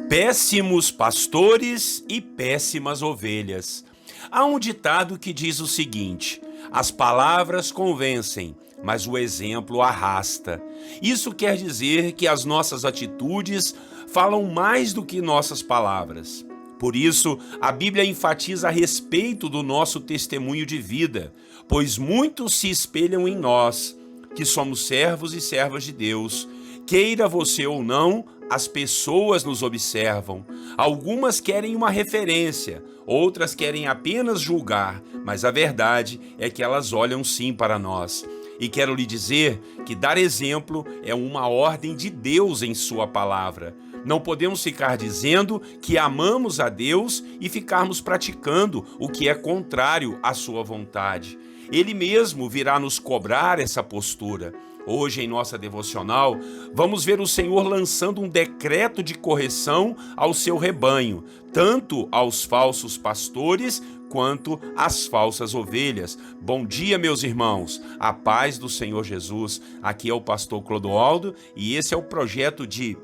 Péssimos pastores e péssimas ovelhas. Há um ditado que diz o seguinte: as palavras convencem, mas o exemplo arrasta. Isso quer dizer que as nossas atitudes falam mais do que nossas palavras. Por isso, a Bíblia enfatiza a respeito do nosso testemunho de vida, pois muitos se espelham em nós, que somos servos e servas de Deus. Queira você ou não, as pessoas nos observam. Algumas querem uma referência, outras querem apenas julgar, mas a verdade é que elas olham sim para nós. E quero lhe dizer que dar exemplo é uma ordem de Deus em sua palavra. Não podemos ficar dizendo que amamos a Deus e ficarmos praticando o que é contrário à sua vontade. Ele mesmo virá nos cobrar essa postura. Hoje, em nossa devocional, vamos ver o Senhor lançando um decreto de correção ao seu rebanho, tanto aos falsos pastores quanto às falsas ovelhas. Bom dia, meus irmãos, a paz do Senhor Jesus. Aqui é o pastor Clodoaldo e esse é o projeto de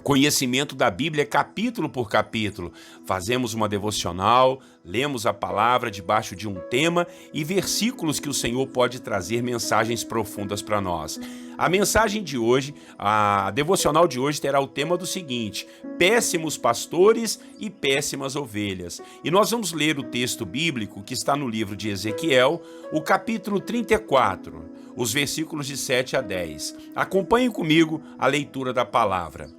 conhecimento da Bíblia capítulo por capítulo. Fazemos uma devocional, lemos a palavra debaixo de um tema e versículos que o Senhor pode trazer mensagens profundas para nós. A mensagem de hoje, a devocional de hoje terá o tema do seguinte: péssimos pastores e péssimas ovelhas. E nós vamos ler o texto bíblico que está no livro de Ezequiel, o capítulo 34, os versículos de 7 a 10. Acompanhem comigo a leitura da palavra.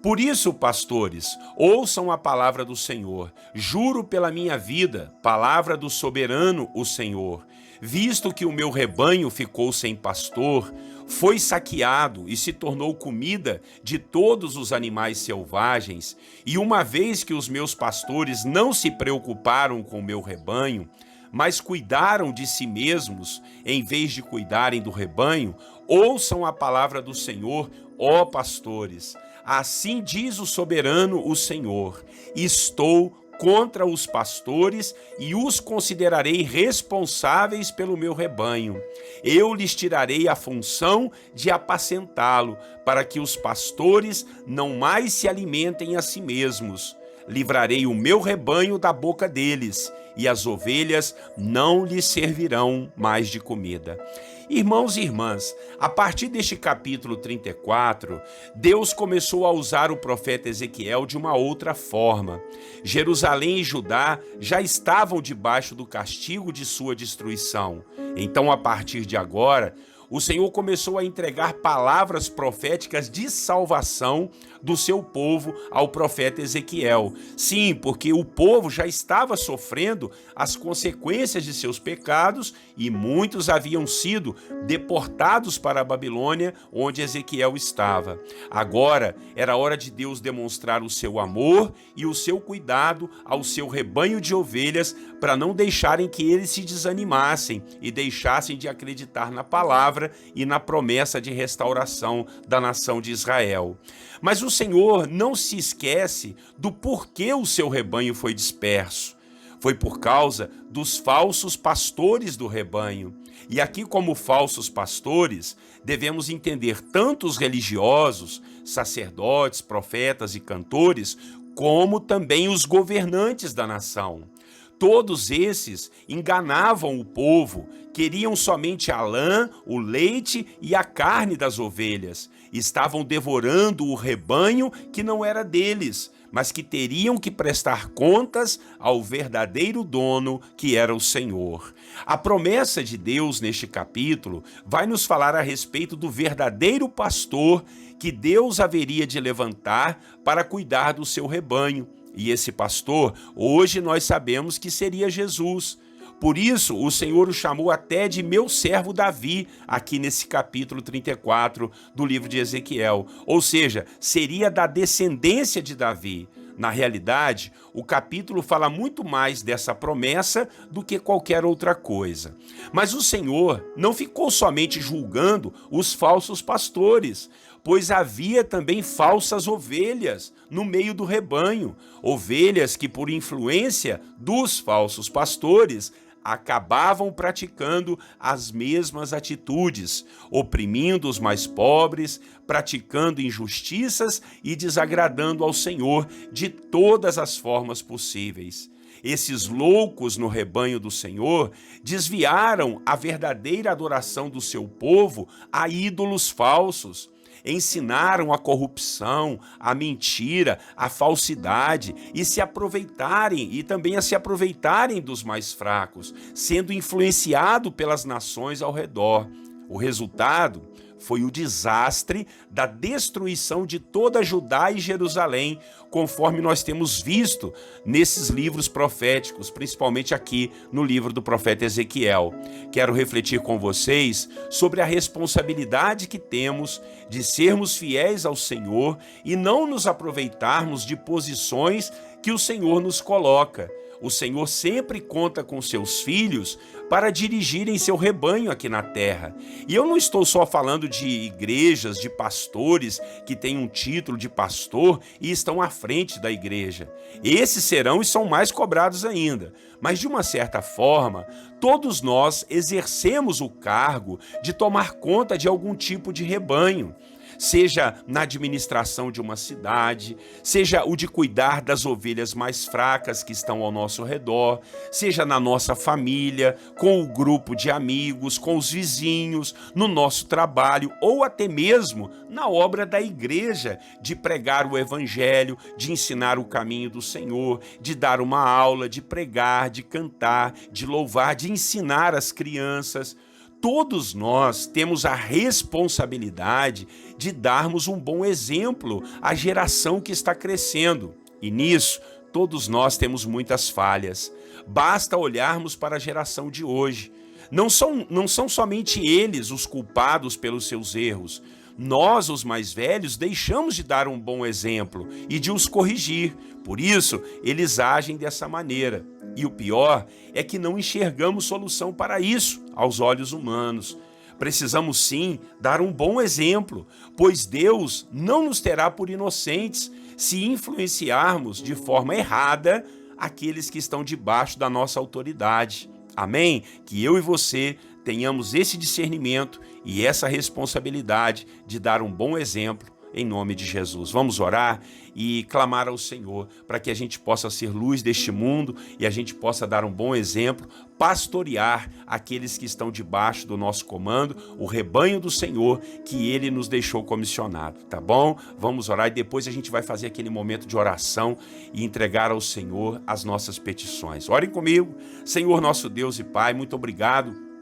Por isso, pastores, ouçam a palavra do Senhor. Juro pela minha vida, palavra do soberano, o Senhor. Visto que o meu rebanho ficou sem pastor, foi saqueado e se tornou comida de todos os animais selvagens, e uma vez que os meus pastores não se preocuparam com o meu rebanho, mas cuidaram de si mesmos, em vez de cuidarem do rebanho, ouçam a palavra do Senhor, ó pastores. Assim diz o soberano, o Senhor: estou contra os pastores e os considerarei responsáveis pelo meu rebanho. Eu lhes tirarei a função de apacentá-lo, para que os pastores não mais se alimentem a si mesmos. Livrarei o meu rebanho da boca deles, e as ovelhas não lhes servirão mais de comida. Irmãos e irmãs, a partir deste capítulo 34, Deus começou a usar o profeta Ezequiel de uma outra forma. Jerusalém e Judá já estavam debaixo do castigo de sua destruição. Então, a partir de agora, o Senhor começou a entregar palavras proféticas de salvação do seu povo ao profeta Ezequiel. Sim, porque o povo já estava sofrendo as consequências de seus pecados e muitos haviam sido deportados para a Babilônia, onde Ezequiel estava. Agora era hora de Deus demonstrar o seu amor e o seu cuidado ao seu rebanho de ovelhas, para não deixarem que eles se desanimassem e deixassem de acreditar na palavra e na promessa de restauração da nação de Israel. Mas o Senhor não se esquece do porquê o seu rebanho foi disperso. Foi por causa dos falsos pastores do rebanho. E aqui, como falsos pastores, devemos entender tanto os religiosos, sacerdotes, profetas e cantores, como também os governantes da nação. Todos esses enganavam o povo, queriam somente a lã, o leite e a carne das ovelhas. Estavam devorando o rebanho que não era deles, mas que teriam que prestar contas ao verdadeiro dono, que era o Senhor. A promessa de Deus neste capítulo vai nos falar a respeito do verdadeiro pastor que Deus haveria de levantar para cuidar do seu rebanho. E esse pastor, hoje nós sabemos que seria Jesus. Por isso, o Senhor o chamou até de meu servo Davi, aqui nesse capítulo 34 do livro de Ezequiel. Ou seja, seria da descendência de Davi. Na realidade, o capítulo fala muito mais dessa promessa do que qualquer outra coisa. Mas o Senhor não ficou somente julgando os falsos pastores, pois havia também falsas ovelhas no meio do rebanho, ovelhas que, por influência dos falsos pastores, acabavam praticando as mesmas atitudes, oprimindo os mais pobres, praticando injustiças e desagradando ao Senhor de todas as formas possíveis. Esses loucos no rebanho do Senhor desviaram a verdadeira adoração do seu povo a ídolos falsos. Ensinaram a corrupção, a mentira, a falsidade e também a se aproveitarem dos mais fracos, sendo influenciado pelas nações ao redor. O resultado foi o desastre da destruição de toda Judá e Jerusalém, conforme nós temos visto nesses livros proféticos, principalmente aqui no livro do profeta Ezequiel. Quero refletir com vocês sobre a responsabilidade que temos de sermos fiéis ao Senhor e não nos aproveitarmos de posições que o Senhor nos coloca. O Senhor sempre conta com seus filhos para dirigirem seu rebanho aqui na terra. E eu não estou só falando de igrejas, de pastores que têm um título de pastor e estão à frente da igreja. Esses serão e são mais cobrados ainda. Mas de uma certa forma, todos nós exercemos o cargo de tomar conta de algum tipo de rebanho. Seja na administração de uma cidade, seja o de cuidar das ovelhas mais fracas que estão ao nosso redor, seja na nossa família, com o grupo de amigos, com os vizinhos, no nosso trabalho ou até mesmo na obra da igreja, de pregar o evangelho, de ensinar o caminho do Senhor, de dar uma aula, de pregar, de cantar, de louvar, de ensinar as crianças. Todos nós temos a responsabilidade de darmos um bom exemplo à geração que está crescendo. E nisso, todos nós temos muitas falhas. Basta olharmos para a geração de hoje. Não são somente eles os culpados pelos seus erros. Nós, os mais velhos, deixamos de dar um bom exemplo e de os corrigir. Por isso, eles agem dessa maneira. E o pior é que não enxergamos solução para isso aos olhos humanos. Precisamos sim dar um bom exemplo, pois Deus não nos terá por inocentes se influenciarmos de forma errada aqueles que estão debaixo da nossa autoridade. Amém? Que eu e você tenhamos esse discernimento e essa responsabilidade de dar um bom exemplo em nome de Jesus. Vamos orar e clamar ao Senhor para que a gente possa ser luz deste mundo e a gente possa dar um bom exemplo, pastorear aqueles que estão debaixo do nosso comando, o rebanho do Senhor que Ele nos deixou comissionado, tá bom? Vamos orar e depois a gente vai fazer aquele momento de oração e entregar ao Senhor as nossas petições. Orem comigo. Senhor nosso Deus e Pai, muito obrigado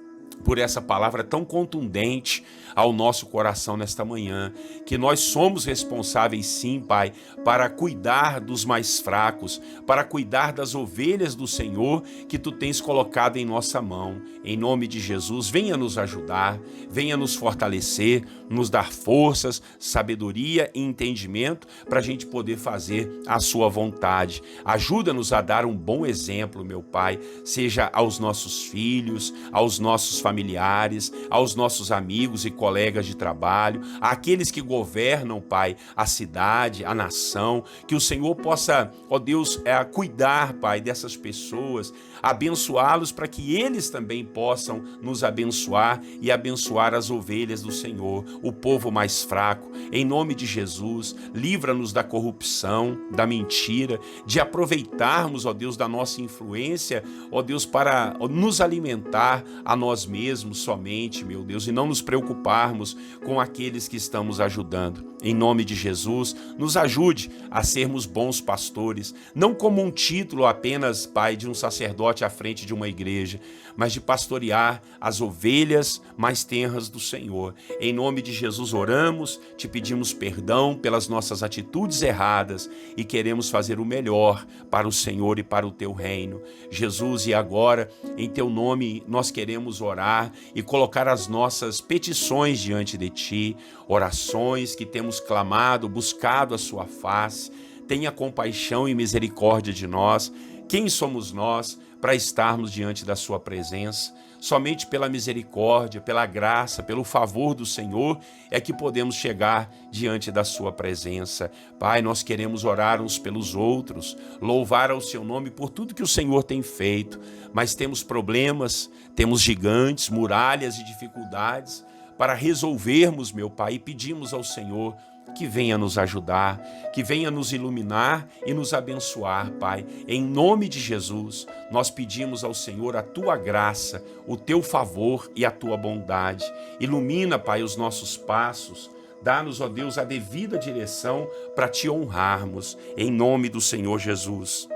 por essa palavra tão contundente ao nosso coração nesta manhã, que nós somos responsáveis sim, Pai, para cuidar dos mais fracos, para cuidar das ovelhas do Senhor que Tu tens colocado em nossa mão. Em nome de Jesus, venha nos ajudar, venha nos fortalecer, nos dar forças, sabedoria e entendimento para a gente poder fazer a Sua vontade. Ajuda-nos a dar um bom exemplo, meu Pai, seja aos nossos filhos, aos nossos familiares, aos nossos amigos e colegas de trabalho, àqueles que governam, Pai, a cidade, a nação, que o Senhor possa, ó Deus, cuidar, Pai, dessas pessoas, abençoá-los para que eles também possam nos abençoar e abençoar as ovelhas do Senhor, o povo mais fraco. Em nome de Jesus, livra-nos da corrupção, da mentira, de aproveitarmos, ó Deus, da nossa influência, ó Deus, para nos alimentar a nós mesmos somente, meu Deus, e não nos preocuparmos com aqueles que estamos ajudando. Em nome de Jesus, nos ajude a sermos bons pastores, não como um título apenas, Pai, de um sacerdote à frente de uma igreja, mas de pastorear as ovelhas mais tenras do Senhor. Em nome de Jesus oramos, te pedimos perdão pelas nossas atitudes erradas e queremos fazer o melhor para o Senhor e para o teu reino. Jesus, e agora, em teu nome, nós queremos orar e colocar as nossas petições diante de ti, orações que temos clamado, buscado a sua face. Tenha compaixão e misericórdia de nós. Quem somos nós para estarmos diante da sua presença? Somente pela misericórdia, pela graça, pelo favor do Senhor é que podemos chegar diante da sua presença. Pai, nós queremos orar uns pelos outros, louvar ao seu nome por tudo que o Senhor tem feito, mas temos problemas, temos gigantes, muralhas e dificuldades para resolvermos, meu Pai, e pedimos ao Senhor que venha nos ajudar, que venha nos iluminar e nos abençoar, Pai. Em nome de Jesus, nós pedimos ao Senhor a Tua graça, o Teu favor e a Tua bondade. Ilumina, Pai, os nossos passos. Dá-nos, ó Deus, a devida direção para Te honrarmos, em nome do Senhor Jesus.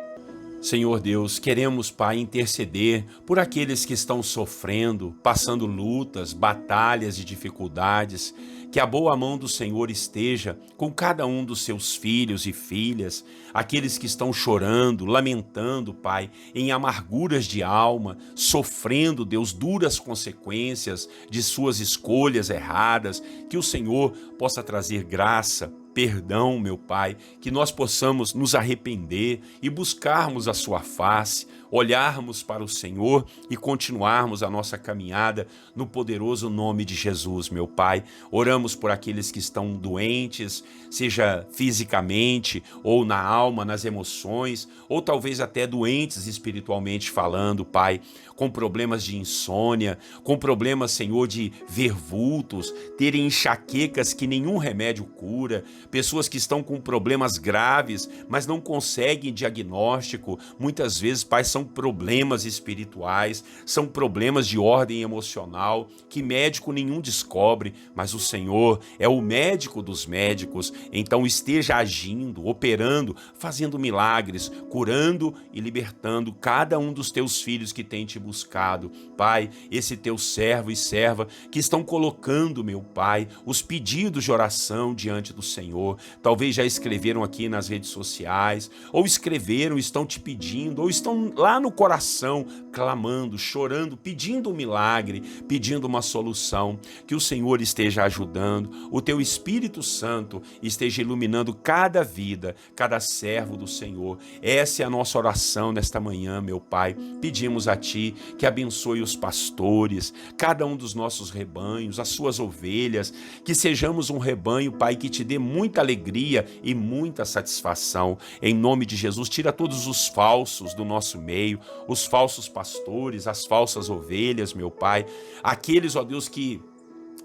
Senhor Deus, queremos, Pai, interceder por aqueles que estão sofrendo, passando lutas, batalhas e dificuldades. Que a boa mão do Senhor esteja com cada um dos seus filhos e filhas, aqueles que estão chorando, lamentando, Pai, em amarguras de alma, sofrendo, Deus, duras consequências de suas escolhas erradas. Que o Senhor possa trazer graça, perdão, meu Pai, que nós possamos nos arrepender e buscarmos a sua face, olharmos para o Senhor e continuarmos a nossa caminhada no poderoso nome de Jesus, meu Pai. Oramos por aqueles que estão doentes, seja fisicamente ou na alma, nas emoções, ou talvez até doentes espiritualmente falando, Pai, com problemas de insônia, com problemas, Senhor, de ver vultos, terem enxaquecas que nenhum remédio cura, pessoas que estão com problemas graves, mas não conseguem diagnóstico. Muitas vezes, Pai, são problemas espirituais, são problemas de ordem emocional, que médico nenhum descobre, mas o Senhor é o médico dos médicos. Então esteja agindo, operando, fazendo milagres, curando e libertando cada um dos teus filhos que tem te buscado. Pai, esse teu servo e serva que estão colocando, meu Pai, os pedidos de oração diante do Senhor, talvez já escreveram aqui nas redes sociais, ou escreveram, estão te pedindo, ou estão lá no coração, clamando, chorando, pedindo um milagre, pedindo uma solução. Que o Senhor esteja ajudando, o teu Espírito Santo esteja iluminando cada vida, cada servo do Senhor. Essa é a nossa oração nesta manhã, meu Pai. Pedimos a Ti que abençoe os pastores, cada um dos nossos rebanhos, as suas ovelhas, que sejamos um rebanho, Pai, que Te dê muita alegria e muita satisfação. Em nome de Jesus, tira todos os falsos do nosso meio, os falsos pastores, as falsas ovelhas, meu Pai, aqueles, ó Deus, que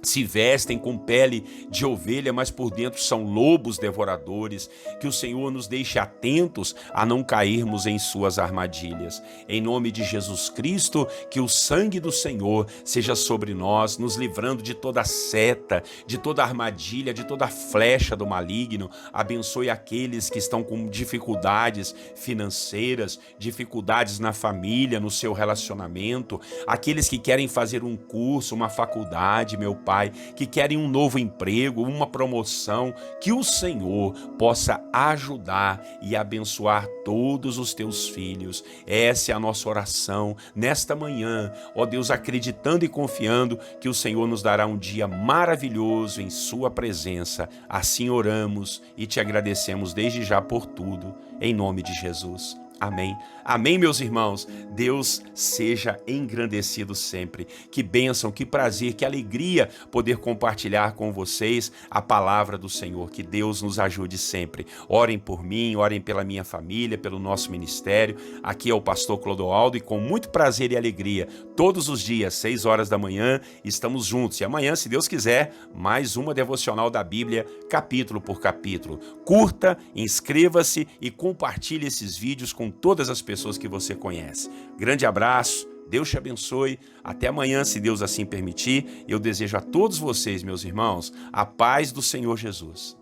se vestem com pele de ovelha, mas por dentro são lobos devoradores. Que o Senhor nos deixe atentos a não cairmos em suas armadilhas. Em nome de Jesus Cristo, que o sangue do Senhor seja sobre nós, nos livrando de toda seta, de toda armadilha, de toda flecha do maligno. Abençoe aqueles que estão com dificuldades financeiras, dificuldades na família, no seu relacionamento, aqueles que querem fazer um curso, uma faculdade, meu Pai, que querem um novo emprego, uma promoção. Que o Senhor possa ajudar e abençoar todos os teus filhos. Essa é a nossa oração nesta manhã, ó Deus, acreditando e confiando que o Senhor nos dará um dia maravilhoso em sua presença. Assim oramos e te agradecemos desde já por tudo, em nome de Jesus. Amém. Amém, meus irmãos. Deus seja engrandecido sempre. Que bênção, que prazer, que alegria poder compartilhar com vocês a palavra do Senhor. Que Deus nos ajude sempre. Orem por mim, orem pela minha família, pelo nosso ministério. Aqui é o pastor Clodoaldo e com muito prazer e alegria, todos os dias, 6 horas da manhã, estamos juntos. E amanhã, se Deus quiser, mais uma devocional da Bíblia, capítulo por capítulo. Curta, inscreva-se e compartilhe esses vídeos com todas as pessoas que você conhece. Grande abraço, Deus te abençoe, até amanhã, se Deus assim permitir. Eu desejo a todos vocês, meus irmãos, a paz do Senhor Jesus.